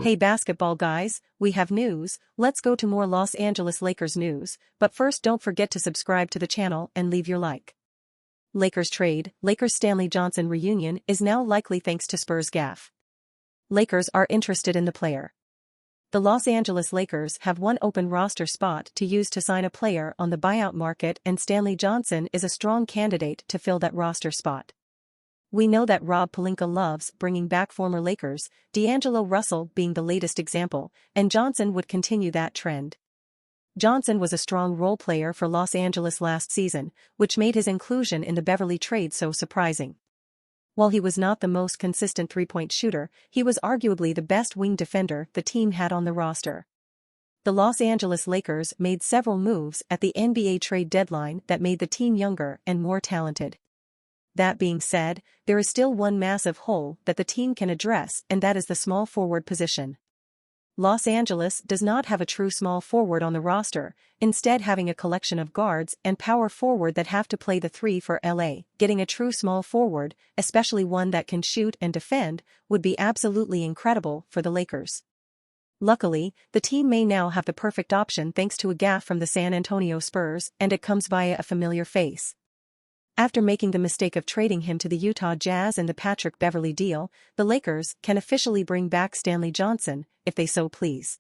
Hey basketball guys, we have news. Let's go to more Los Angeles Lakers news, but first don't forget to subscribe to the channel and leave your like. Lakers trade. Lakers Stanley Johnson reunion is now likely thanks to Spurs gaffe. Lakers are interested in the player. The Los Angeles Lakers have one open roster spot to use to sign a player on the buyout market, and Stanley Johnson is a strong candidate to fill that roster spot. We know that Rob Pelinka loves bringing back former Lakers, D'Angelo Russell being the latest example, and Johnson would continue that trend. Johnson was a strong role player for Los Angeles last season, which made his inclusion in the Beverley trade so surprising. While he was not the most consistent three-point shooter, he was arguably the best wing defender the team had on the roster. The Los Angeles Lakers made several moves at the NBA trade deadline that made the team younger and more talented. That being said, there is still one massive hole that the team can address, and that is the small forward position. Los Angeles does not have a true small forward on the roster, instead having a collection of guards and power forward that have to play the three for LA. Getting a true small forward, especially one that can shoot and defend, would be absolutely incredible for the Lakers. Luckily, the team may now have the perfect option thanks to a gaffe from the San Antonio Spurs, and it comes via a familiar face. After making the mistake of trading him to the Utah Jazz in the Patrick Beverley deal, the Lakers can officially bring back Stanley Johnson, if they so please.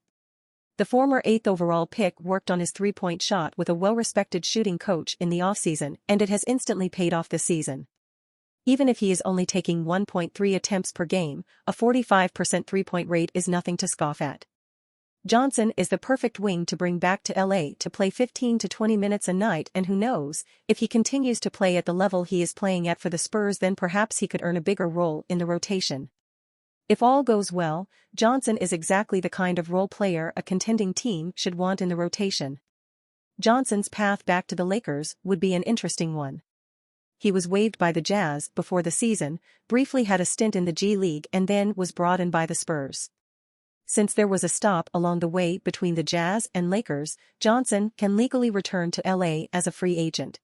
The former 8th overall pick worked on his three-point shot with a well-respected shooting coach in the offseason, and it has instantly paid off this season. Even if he is only taking 1.3 attempts per game, a 45% three-point rate is nothing to scoff at. Johnson is the perfect wing to bring back to LA to play 15 to 20 minutes a night, and who knows, if he continues to play at the level he is playing at for the Spurs, then perhaps he could earn a bigger role in the rotation. If all goes well, Johnson is exactly the kind of role player a contending team should want in the rotation. Johnson's path back to the Lakers would be an interesting one. He was waived by the Jazz before the season, briefly had a stint in the G League, and then was brought in by the Spurs. Since there was a stop along the way between the Jazz and Lakers, Johnson can legally return to LA as a free agent.